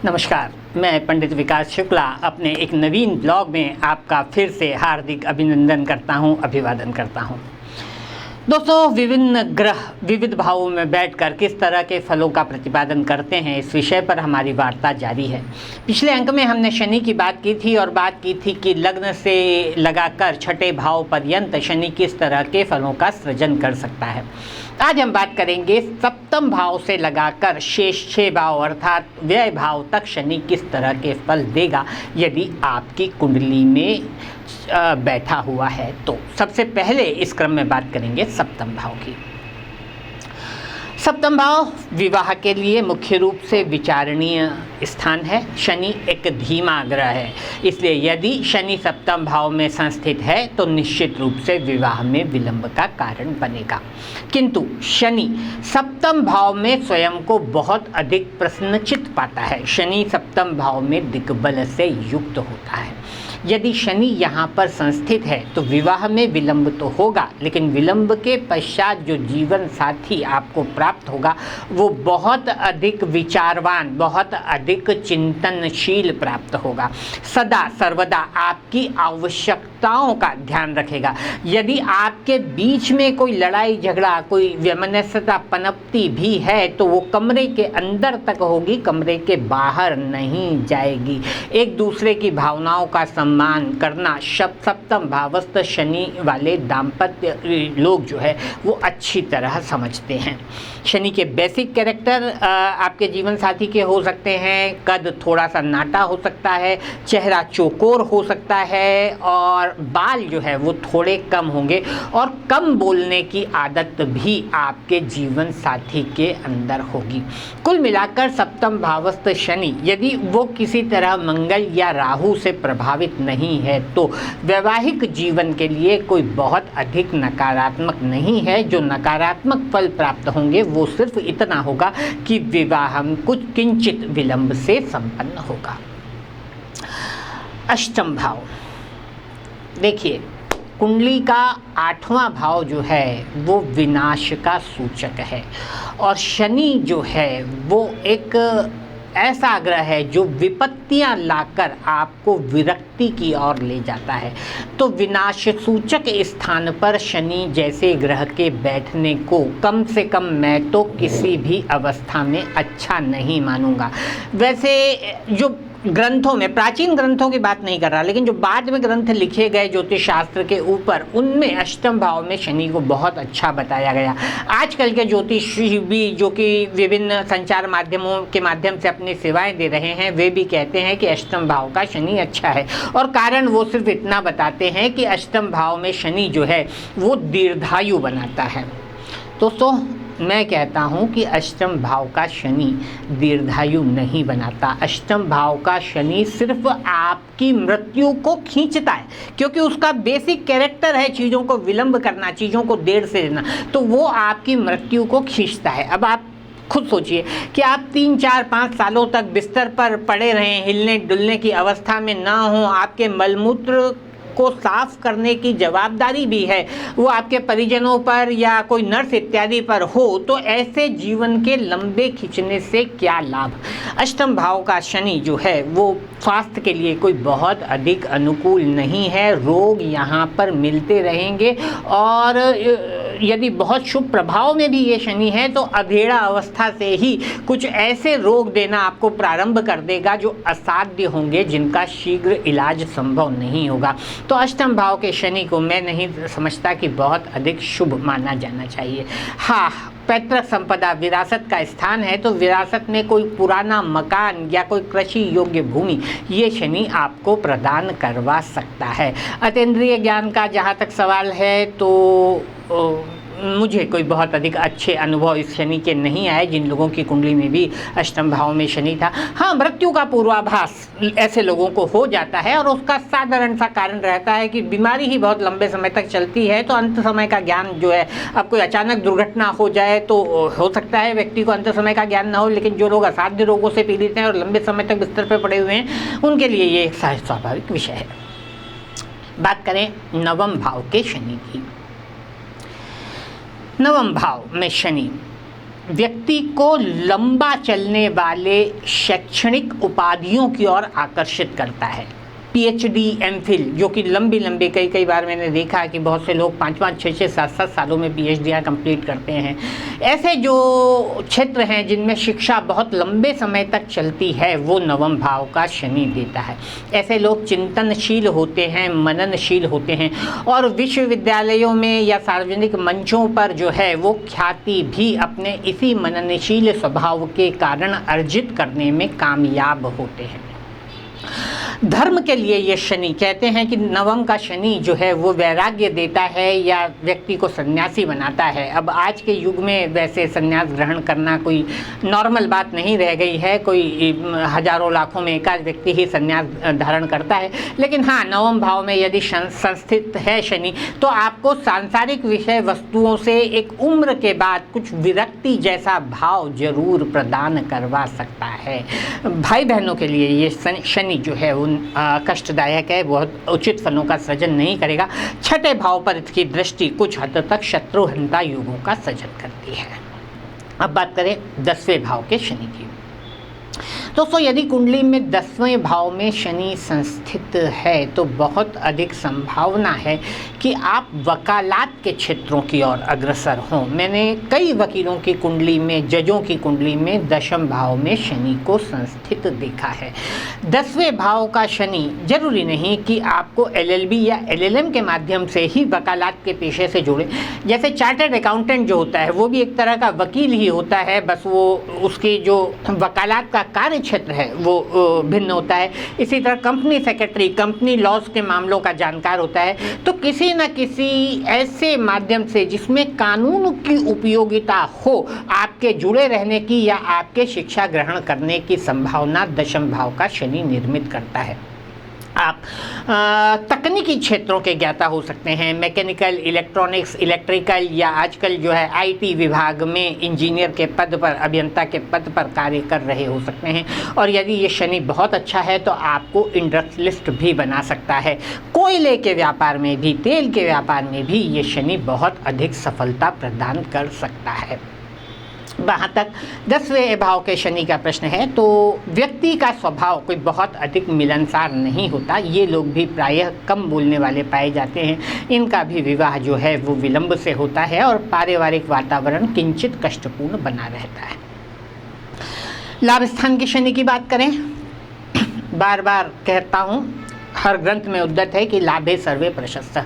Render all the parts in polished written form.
नमस्कार, मैं पंडित विकास शुक्ला अपने एक नवीन ब्लॉग में आपका फिर से हार्दिक अभिनंदन करता हूं, अभिवादन करता हूं। दोस्तों, विभिन्न ग्रह विविध भावों में बैठकर किस तरह के फलों का प्रतिपादन करते हैं, इस विषय पर हमारी वार्ता जारी है। पिछले अंक में हमने शनि की बात की थी और बात की थी कि लग्न से लगाकर छठे भाव पर्यंत शनि किस तरह के फलों का सृजन कर सकता है। आज हम बात करेंगे सप्तम भाव से लगाकर शेष 6 भाव अर्थात व्यय भाव तक शनि किस तरह के फल देगा यदि आपकी कुंडली में बैठा हुआ है। तो सबसे पहले इस क्रम में बात करेंगे सप्तम भाव की। सप्तम भाव विवाह के लिए मुख्य रूप से विचारणीय स्थान है। शनि एक धीमा ग्रह है, इसलिए यदि शनि सप्तम भाव में संस्थित है तो निश्चित रूप से विवाह में विलंब का कारण बनेगा। किंतु शनि सप्तम भाव में स्वयं को बहुत अधिक प्रश्नचित पाता है। शनि सप्तम भाव में दिग्बल से युक्त होता है। यदि शनि यहाँ पर संस्थित है तो विवाह में विलंब तो होगा, लेकिन विलंब के पश्चात जो जीवन साथी आपको प्राप्त होगा वो बहुत अधिक विचारवान, बहुत अधिक चिंतनशील प्राप्त होगा। सदा सर्वदा आपकी आवश्यकताओं का ध्यान रखेगा। यदि आपके बीच में कोई लड़ाई झगड़ा, कोई वैमनस्यता पनपती भी है तो वो कमरे के अंदर तक होगी, कमरे के बाहर नहीं जाएगी। एक दूसरे की भावनाओं का सम्मान करना सप्तम भावस्थ शनि वाले दाम्पत्य लोग जो है वो अच्छी तरह समझते हैं। शनि के बेसिक कैरेक्टर आपके जीवन साथी के हो सकते हैं। कद थोड़ा सा नाटा हो सकता है, चेहरा चौकोर हो सकता है और बाल जो है वो थोड़े कम होंगे और कम बोलने की आदत भी आपके जीवन साथी के अंदर होगी। कुल मिलाकर सप्तम भावस्थ शनि यदि वो किसी तरह मंगल या राहु से प्रभावित नहीं है तो वैवाहिक जीवन के लिए कोई बहुत अधिक नकारात्मक नहीं है। जो नकारात्मक फल प्राप्त होंगे वो सिर्फ इतना होगा कि विवाह कुछ किंचित विलंब से संपन्न होगा। अष्टम भाव, देखिए कुंडली का 8वां भाव जो है वो विनाश का सूचक है और शनि जो है वो एक ऐसा ग्रह है जो विपत्तियां लाकर आपको विरक्ति की ओर ले जाता है। तो विनाश सूचक स्थान पर शनि जैसे ग्रह के बैठने को कम से कम मैं तो किसी भी अवस्था में अच्छा नहीं मानूंगा। वैसे जो ग्रंथों में, प्राचीन ग्रंथों की बात नहीं कर रहा, लेकिन जो बाद में ग्रंथ लिखे गए ज्योतिष शास्त्र के ऊपर, उनमें अष्टम भाव में शनि को बहुत अच्छा बताया गया। आजकल के ज्योतिषी भी जो कि विभिन्न संचार माध्यमों के माध्यम से अपनी सेवाएं दे रहे हैं, वे भी कहते हैं कि अष्टम भाव का शनि अच्छा है और कारण वो सिर्फ इतना बताते हैं कि अष्टम भाव में शनि जो है वो दीर्घायु बनाता है। दोस्तों, मैं कहता हूं कि अष्टम भाव का शनि दीर्घायु नहीं बनाता। अष्टम भाव का शनि सिर्फ आपकी मृत्यु को खींचता है, क्योंकि उसका बेसिक कैरेक्टर है चीज़ों को विलंब करना, चीज़ों को देर से देना, तो वो आपकी मृत्यु को खींचता है। अब आप खुद सोचिए कि आप 3, 4, 5 सालों तक बिस्तर पर पड़े रहें, हिलने डुलने की अवस्था में ना हो, आपके मलमूत्र को साफ करने की जवाबदारी भी है वो आपके परिजनों पर या कोई नर्स इत्यादि पर हो, तो ऐसे जीवन के लंबे खींचने से क्या लाभ। अष्टम भाव का शनि जो है वो स्वास्थ्य के लिए कोई बहुत अधिक अनुकूल नहीं है। रोग यहाँ पर मिलते रहेंगे और यदि बहुत शुभ प्रभाव में भी ये शनि है तो अधेड़ा अवस्था से ही कुछ ऐसे रोग देना आपको प्रारंभ कर देगा जो असाध्य होंगे, जिनका शीघ्र इलाज संभव नहीं होगा। तो अष्टम भाव के शनि को मैं नहीं समझता कि बहुत अधिक शुभ माना जाना चाहिए। हाँ, पैतृक संपदा विरासत का स्थान है तो विरासत में कोई पुराना मकान या कोई कृषि योग्य भूमि ये शनि आपको प्रदान करवा सकता है। अतीन्द्रिय ज्ञान का जहाँ तक सवाल है तो मुझे कोई बहुत अधिक अच्छे अनुभव इस शनि के नहीं आए जिन लोगों की कुंडली में भी अष्टम भाव में शनि था। हाँ, मृत्यु का पूर्वाभास ऐसे लोगों को हो जाता है और उसका साधारण सा कारण रहता है कि बीमारी ही बहुत लंबे समय तक चलती है, तो अंत समय का ज्ञान जो है, अब कोई अचानक दुर्घटना हो जाए तो हो सकता है व्यक्ति को अंत समय का ज्ञान ना हो, लेकिन जो लोग असाध्य रोगों से पीड़ित हैं और लंबे समय तक बिस्तर पर पड़े हुए हैं उनके लिए ये एक स्वाभाविक विषय है। बात करें नवम भाव के शनि की। नवम भाव में शनि व्यक्ति को लंबा चलने वाले शैक्षणिक उपाधियों की ओर आकर्षित करता है। PhD, MPhil, जो कि लंबी लंबी कई बार मैंने देखा है कि बहुत से लोग 5-5, 6-6, 7-7 सालों में PhD कंप्लीट करते हैं। ऐसे जो क्षेत्र हैं जिनमें शिक्षा बहुत लंबे समय तक चलती है, वो नवम भाव का शनि देता है। ऐसे लोग चिंतनशील होते हैं, मननशील होते हैं और विश्वविद्यालयों में या सार्वजनिक मंचों पर जो है वो ख्याति भी अपने इसी मननशील स्वभाव के कारण अर्जित करने में कामयाब होते हैं। धर्म के लिए ये शनि, कहते हैं कि नवम का शनि जो है वो वैराग्य देता है या व्यक्ति को सन्यासी बनाता है। अब आज के युग में वैसे सन्यास ग्रहण करना कोई नॉर्मल बात नहीं रह गई है, कोई हजारों लाखों में एकाध व्यक्ति ही सन्यास धारण करता है। लेकिन हाँ, नवम भाव में यदि संस्थित है शनि तो आपको सांसारिक विषय वस्तुओं से एक उम्र के बाद कुछ विरक्ति जैसा भाव जरूर प्रदान करवा सकता है। भाई बहनों के लिए ये शनि जो है वो कष्टदायक है, बहुत उचित फलों का सृजन नहीं करेगा। छठे भाव पर इसकी दृष्टि कुछ हद तक शत्रुहंता योगों का सृजन करती है। अब बात करें 10वें भाव के शनि की। दोस्तों, यदि कुंडली में 10वें भाव में शनि संस्थित है तो बहुत अधिक संभावना है कि आप वकालत के क्षेत्रों की ओर अग्रसर हों। मैंने कई वकीलों की कुंडली में, जजों की कुंडली में 10वें भाव में शनि को संस्थित देखा है। 10वें भाव का शनि जरूरी नहीं कि आपको LLB या LLM के माध्यम से ही वकालत के पेशे से जोड़े। जैसे चार्टर्ड अकाउंटेंट जो होता है वो भी एक तरह का वकील ही होता है, बस वो उसकी जो वकालत का कार्य क्षेत्र है वो भिन्न होता है। इसी तरह कंपनी सेक्रेटरी कंपनी लॉज के मामलों का जानकार होता है। तो किसी न किसी ऐसे माध्यम से जिसमें कानून की उपयोगिता हो, आपके जुड़े रहने की या आपके शिक्षा ग्रहण करने की संभावना 10वें भाव का शनि निर्मित करता है। आप तकनीकी क्षेत्रों के ज्ञाता हो सकते हैं, मैकेनिकल, इलेक्ट्रॉनिक्स, इलेक्ट्रिकल या आजकल जो है IT विभाग में इंजीनियर के पद पर, अभियंता के पद पर कार्य कर रहे हो सकते हैं। और यदि ये शनि बहुत अच्छा है तो आपको इंडस्ट्रियलिस्ट भी बना सकता है। कोयले के व्यापार में भी, तेल के व्यापार में भी ये शनि बहुत अधिक सफलता प्रदान कर सकता है। वहाँ तक 10वें भाव के शनि का प्रश्न है तो व्यक्ति का स्वभाव कोई बहुत अधिक मिलनसार नहीं होता। ये लोग भी प्रायः कम बोलने वाले पाए जाते हैं। इनका भी विवाह जो है वो विलंब से होता है और पारिवारिक वातावरण किंचित कष्टपूर्ण बना रहता है। लाभ स्थान के शनि की बात करें, बार बार कहता हूँ, हर ग्रंथ में उद्धत है कि लाभे सर्वे प्रशस्त,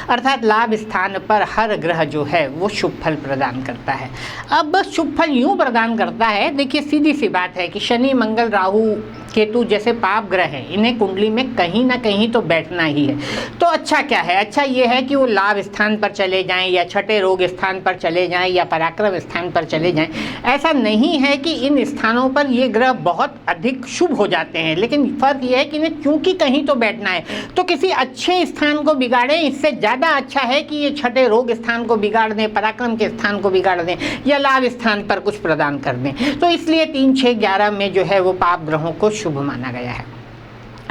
अर्थात लाभ स्थान पर हर ग्रह जो है वो शुभ फल प्रदान करता है। अब शुभ फल यूँ प्रदान करता है, देखिए सीधी सी बात है कि शनि, मंगल, राहु, केतु जैसे पाप ग्रह हैं, इन्हें कुंडली में कहीं ना कहीं तो बैठना ही है। तो अच्छा क्या है? अच्छा ये है कि वो लाभ स्थान पर चले जाएं या छठे रोग स्थान पर चले जाएं या पराक्रम स्थान पर चले जाएं। ऐसा नहीं है कि इन स्थानों पर ये ग्रह बहुत अधिक शुभ हो जाते हैं, लेकिन फर्क ये है कि इन्हें चूंकि कहीं तो बैठना है तो किसी अच्छे स्थान को बिगाड़ें। इससे ज़्यादा अच्छा है कि ये छठे रोग स्थान को बिगाड़ दें, पराक्रम के स्थान को बिगाड़ दें या लाभ स्थान पर कुछ प्रदान कर दें। तो इसलिए 3, 6, 11 में जो है वो पाप ग्रहों को शुभ माना गया है।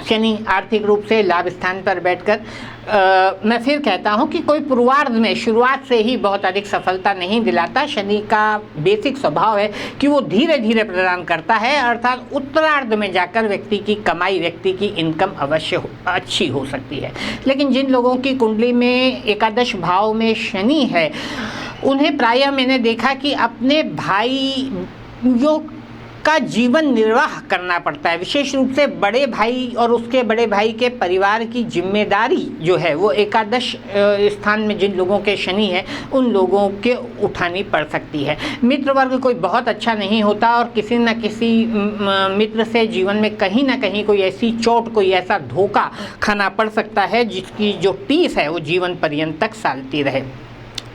शनि आर्थिक रूप से लाभ स्थान पर बैठकर मैं फिर कहता हूं कि कोई पूर्वार्ध में शुरुआत से ही बहुत अधिक सफलता नहीं दिलाता। शनि का बेसिक स्वभाव है कि वो धीरे धीरे प्रदान करता है, अर्थात उत्तरार्ध में जाकर व्यक्ति की कमाई, व्यक्ति की इनकम अवश्य अच्छी हो सकती है। लेकिन जिन लोगों की कुंडली में एकादश भाव में शनि है, उन्हें प्रायः मैंने देखा कि अपने भाइयों का जीवन निर्वाह करना पड़ता है। विशेष रूप से बड़े भाई और उसके बड़े भाई के परिवार की जिम्मेदारी जो है वो एकादश स्थान में जिन लोगों के शनि है उन लोगों के उठानी पड़ सकती है। मित्र वर्ग कोई बहुत अच्छा नहीं होता और किसी न किसी मित्र से जीवन में कहीं ना कहीं कोई ऐसी चोट, कोई ऐसा धोखा खाना पड़ सकता है जिसकी जो टीस है वो जीवन पर्यंत तक सालती रहे।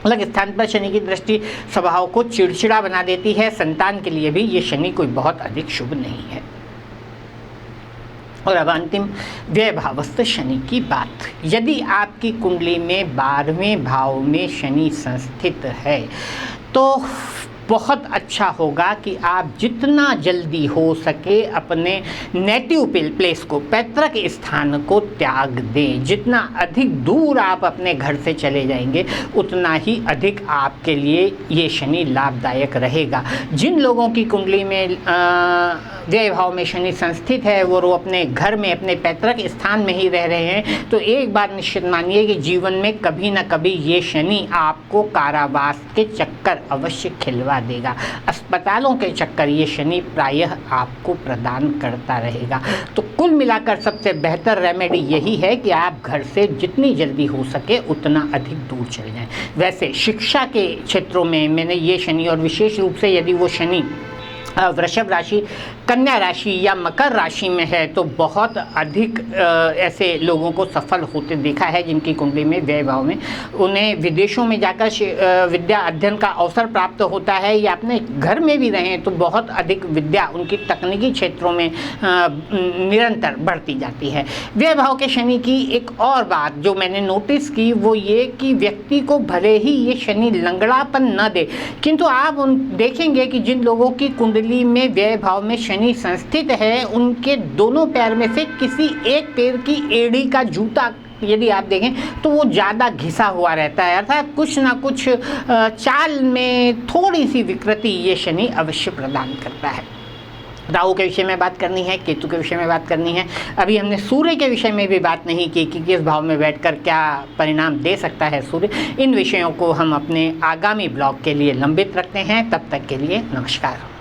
अलग स्थान पर शनि की दृष्टि स्वभाव को चिड़चिड़ा बना देती है। संतान के लिए भी ये शनि कोई बहुत अधिक शुभ नहीं है। और अब अंतिम व्यय भावस्थ शनि की बात। यदि आपकी कुंडली में 12वें भाव में शनि संस्थित है तो बहुत अच्छा होगा कि आप जितना जल्दी हो सके अपने नेटिव प्लेस को, पैतृक स्थान को त्याग दें। जितना अधिक दूर आप अपने घर से चले जाएंगे उतना ही अधिक आपके लिए ये शनि लाभदायक रहेगा। जिन लोगों की कुंडली में व्यय भाव में शनि संस्थित है वो अपने घर में, अपने पैतृक स्थान में ही रह रहे हैं, तो एक बात निश्चित मानिए कि जीवन में कभी ना कभी ये शनि आपको कारावास के चक्कर अवश्य खिलवा देगा। अस्पतालों के चक्कर ये शनि प्रायः आपको प्रदान करता रहेगा। तो कुल मिलाकर सबसे बेहतर रेमेडी यही है कि आप घर से जितनी जल्दी हो सके उतना अधिक दूर चले जाएं। वैसे शिक्षा के क्षेत्रों में मैंने ये शनि, और विशेष रूप से यदि वो शनि वृषभ राशि, कन्या राशि या मकर राशि में है तो बहुत अधिक ऐसे लोगों को सफल होते देखा है जिनकी कुंडली में व्यय भाव में उन्हें विदेशों में जाकर विद्या अध्ययन का अवसर प्राप्त होता है, या अपने घर में भी रहें तो बहुत अधिक विद्या उनकी तकनीकी क्षेत्रों में निरंतर बढ़ती जाती है। व्यय भाव के शनि की एक और बात जो मैंने नोटिस की वो ये कि व्यक्ति को भले ही ये शनि लंगड़ापन न दे, किंतु आप देखेंगे कि जिन लोगों की कुंडली में व्यय भाव में शनि संस्थित है उनके दोनों पैर में से किसी एक पैर की एड़ी का जूता यदि आप देखें तो वो ज़्यादा घिसा हुआ रहता है, अर्थात कुछ ना कुछ चाल में थोड़ी सी विकृति ये शनि अवश्य प्रदान करता है। राहु के विषय में बात करनी है, केतु के विषय में बात करनी है। अभी हमने सूर्य के विषय में भी बात नहीं की कि किस भाव में बैठकर क्या परिणाम दे सकता है सूर्य। इन विषयों को हम अपने आगामी ब्लॉग के लिए लंबित रखते हैं। तब तक के लिए नमस्कार।